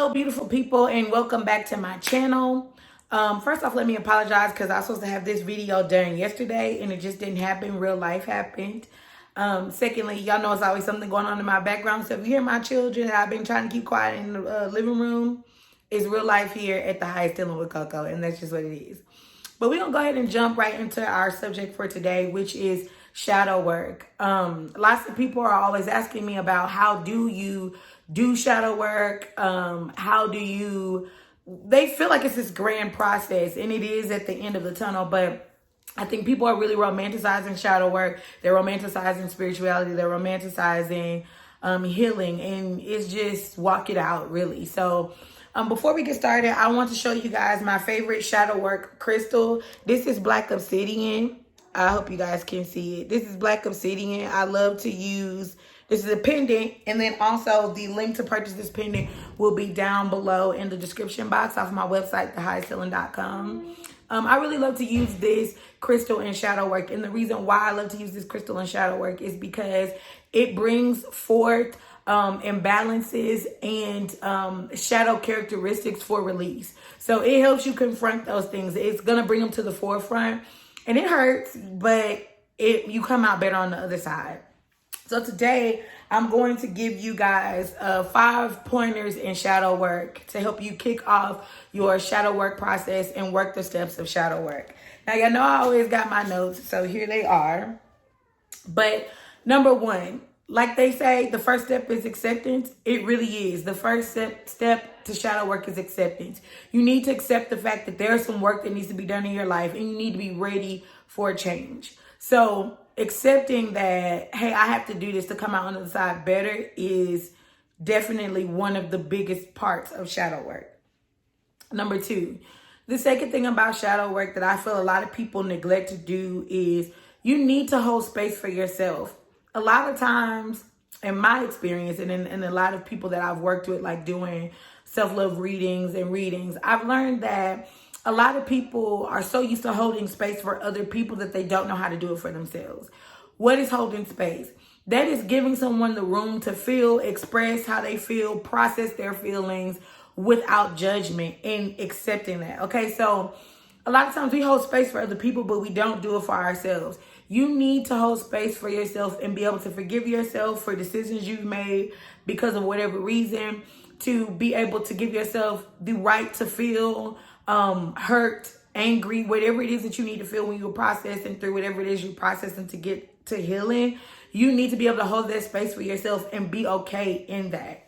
Hello, beautiful people, and welcome back to my channel. First off, let me apologize because I was supposed to have this video done yesterday and it just didn't happen. Real life happened. Secondly, y'all know it's always something going on in my background. So if you hear my children, I've been trying to keep quiet in the living room. It's real life here at the Highest Dealing with Coco, and that's just what it is. But we're going to go ahead and jump right into our subject for today, which is shadow work. Lots of people are always asking me about how do you do shadow work? They feel like it's this grand process, and it is at the end of the tunnel, but I think people are really romanticizing shadow work. They're romanticizing spirituality. They're romanticizing healing, and it's just walk it out, really. So before we get started, I want to show you guys my favorite shadow work crystal. This is Black Obsidian. I hope you guys can see it. This is Black Obsidian. I love to use, this is a pendant, and then also the link to purchase this pendant will be down below in the description box off of my website, thehighestdealing.com. I really love to use this crystal in shadow work, and the reason why I love to use this crystal in shadow work is because it brings forth imbalances and shadow characteristics for release. So it helps you confront those things. It's gonna bring them to the forefront, and it hurts, but you come out better on the other side. So today I'm going to give you guys 5 pointers in shadow work to help you kick off your shadow work process and work the steps of shadow work. Now, y'all know I always got my notes, so here they are. But number 1, like they say, the first step is acceptance. It really is. The first step to shadow work is acceptance. You need to accept the fact that there's some work that needs to be done in your life, and you need to be ready for a change. So accepting that, hey, I have to do this to come out on the side better is definitely one of the biggest parts of shadow work. Number 2, the second thing about shadow work that I feel a lot of people neglect to do is you need to hold space for yourself. A lot of times, in my experience, and in a lot of people that I've worked with, like doing self-love readings and readings, I've learned that a lot of people are so used to holding space for other people that they don't know how to do it for themselves. What is holding space? That is giving someone the room to feel, express how they feel, process their feelings without judgment, and accepting that. Okay, so a lot of times we hold space for other people, but we don't do it for ourselves. You need to hold space for yourself and be able to forgive yourself for decisions you've made because of whatever reason, to be able to give yourself the right to feel hurt, angry, whatever it is that you need to feel when you're processing through whatever it is you're processing to get to healing. You need to be able to hold that space for yourself and be okay in that.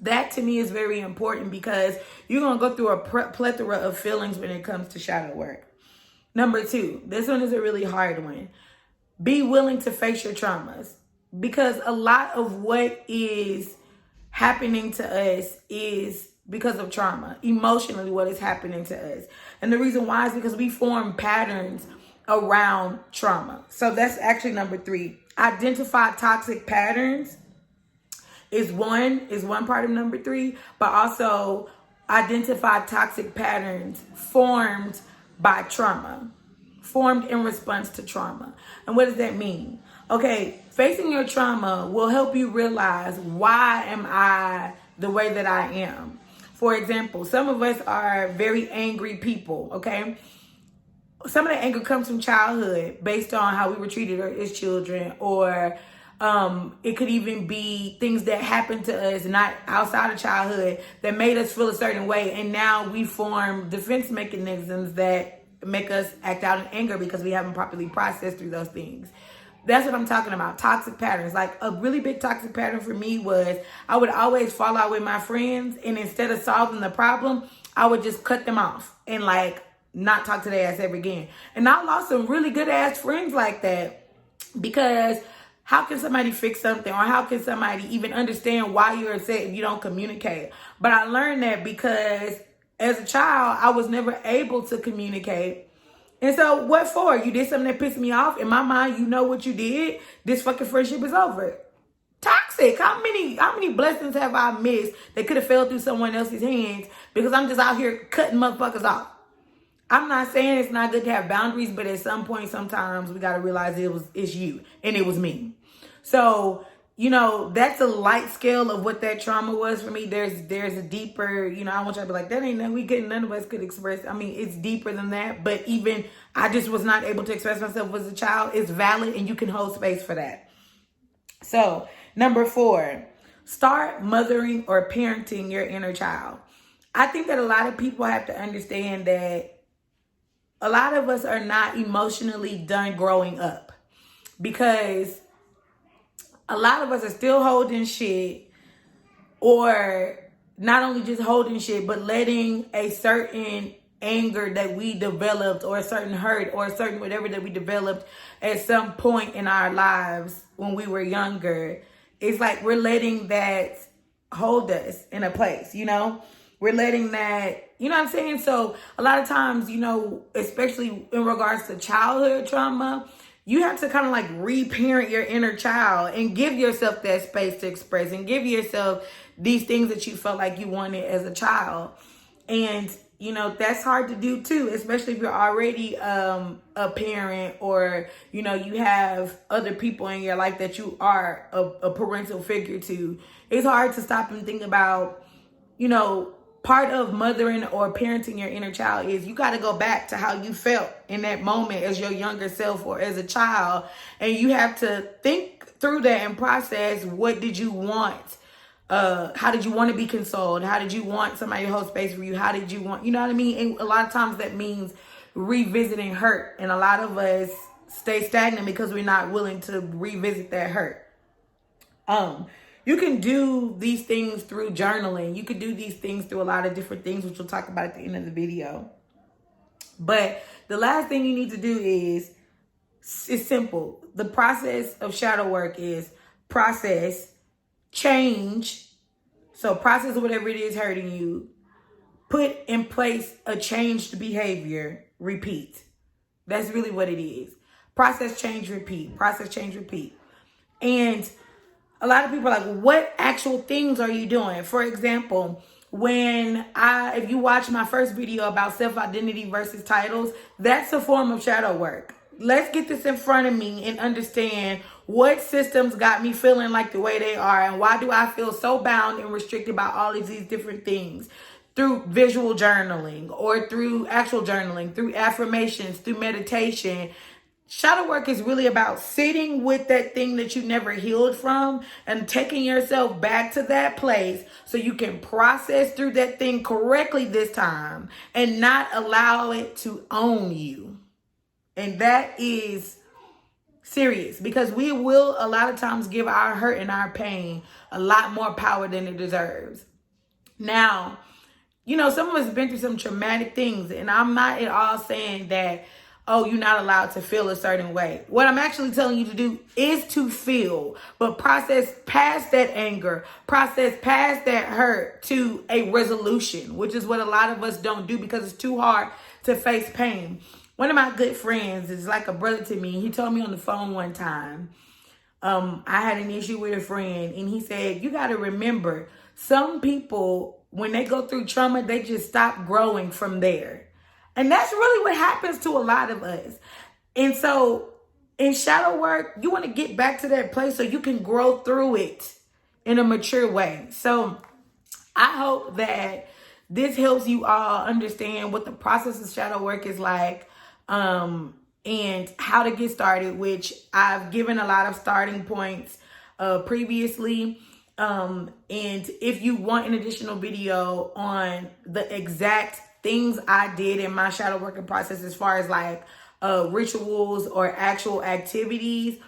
That to me is very important because you're going to go through a plethora of feelings when it comes to shadow work. Number 2, this one is a really hard one. Be willing to face your traumas, because a lot of what is happening to us is because of trauma, emotionally what is happening to us. And the reason why is because we form patterns around trauma. So that's actually number 3. Identify toxic patterns is one part of number 3, but also identify toxic patterns formed by trauma, formed in response to trauma. And what does that mean? Okay, facing your trauma will help you realize, why am I the way that I am? For example, some of us are very angry people, okay? Some of the anger comes from childhood based on how we were treated as children, or it could even be things that happened to us not outside of childhood that made us feel a certain way. And now we form defense mechanisms that make us act out in anger because we haven't properly processed through those things. That's what I'm talking about. Toxic patterns. Like a really big toxic pattern for me was I would always fall out with my friends, and instead of solving the problem, I would just cut them off and like not talk to their ass ever again. And I lost some really good ass friends like that, because how can somebody fix something, or how can somebody even understand why you're upset if you don't communicate? But I learned that because as a child, I was never able to communicate. And so what for? You did something that pissed me off. In my mind, you know what you did. This fucking friendship is over. Toxic. How many blessings have I missed that could have fell through someone else's hands because I'm just out here cutting motherfuckers off? I'm not saying it's not good to have boundaries, but at some point, sometimes we got to realize it's you and it was me. So you know, that's a light scale of what that trauma was for me. There's a deeper, you know, I want y'all to be like, that ain't nothing none of us could express. I mean, it's deeper than that. But even I just was not able to express myself as a child. It's valid, and you can hold space for that. So, number 4, start mothering or parenting your inner child. I think that a lot of people have to understand that a lot of us are not emotionally done growing up, because a lot of us are still holding shit, or not only just holding shit, but letting a certain anger that we developed, or a certain hurt, or a certain whatever that we developed at some point in our lives when we were younger. It's like we're letting that hold us in a place, you know? We're letting that, you know what I'm saying? So a lot of times, you know, especially in regards to childhood trauma, you have to kind of like reparent your inner child and give yourself that space to express, and give yourself these things that you felt like you wanted as a child. And, you know, that's hard to do too, especially if you're already a parent, or, you know, you have other people in your life that you are a parental figure to. It's hard to stop and think about, you know, part of mothering or parenting your inner child is you got to go back to how you felt in that moment as your younger self or as a child. And you have to think through that and process, what did you want? How did you want to be consoled? How did you want somebody to hold space for you? How did you want, you know what I mean? And a lot of times that means revisiting hurt. And a lot of us stay stagnant because we're not willing to revisit that hurt. You can do these things through journaling. You could do these things through a lot of different things, which we'll talk about at the end of the video. But the last thing you need to do is, it's simple. The process of shadow work is process, change. So process whatever it is hurting you. Put in place a changed behavior. Repeat. That's really what it is. Process, change, repeat. Process, change, repeat. And a lot of people are like, what actual things are you doing? For example, if you watch my first video about self-identity versus titles, that's a form of shadow work. Let's get this in front of me and understand what systems got me feeling like the way they are, and why do I feel so bound and restricted by all of these different things, through visual journaling, or through actual journaling, through affirmations, through meditation. Shadow work is really about sitting with that thing that you never healed from and taking yourself back to that place so you can process through that thing correctly this time and not allow it to own you. And that is serious, because we will a lot of times give our hurt and our pain a lot more power than it deserves. Now, you know, some of us have been through some traumatic things, and I'm not at all saying that, oh, you're not allowed to feel a certain way. What I'm actually telling you to do is to feel, but process past that anger, process past that hurt to a resolution, which is what a lot of us don't do because it's too hard to face pain. One of my good friends is like a brother to me. He told me on the phone one time, I had an issue with a friend, and he said, you got to remember, some people, when they go through trauma, they just stop growing from there. And that's really what happens to a lot of us. And so in shadow work, you want to get back to that place so you can grow through it in a mature way. So I hope that this helps you all understand what the process of shadow work is like, and how to get started, which I've given a lot of starting points previously. And if you want an additional video on the exact things I did in my shadow working process, as far as like rituals or actual activities,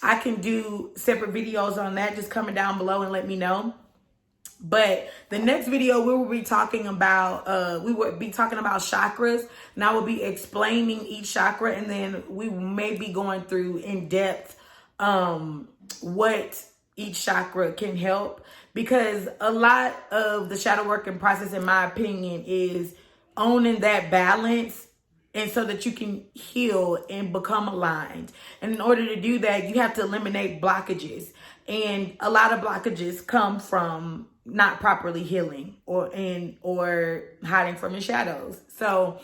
I can do separate videos on that. Just comment down below and let me know. But the next video we will be talking about, chakras, and I will be explaining each chakra, and then we may be going through in depth what each chakra can help, because a lot of the shadow working process, in my opinion, is owning that balance, and so that you can heal and become aligned. And in order to do that, you have to eliminate blockages, and a lot of blockages come from not properly healing or hiding from your shadows. So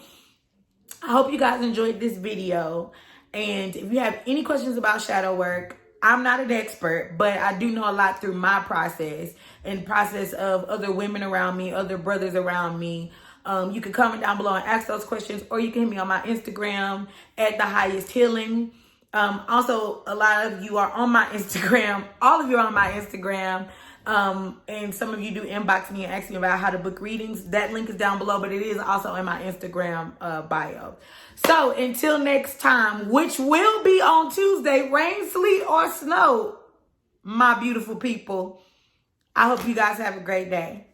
I hope you guys enjoyed this video, and if you have any questions about shadow work, I'm not an expert, but I do know a lot through my process and process of other women around me, other brothers around me. You can comment down below and ask those questions, or you can hit me on my Instagram at The Highest Healing. Also, a lot of you are on my Instagram. All of you are on my Instagram. And some of you do inbox me and ask me about how to book readings. That link is down below, but it is also in my Instagram bio. So until next time, which will be on Tuesday, rain, sleet, or snow, my beautiful people, I hope you guys have a great day.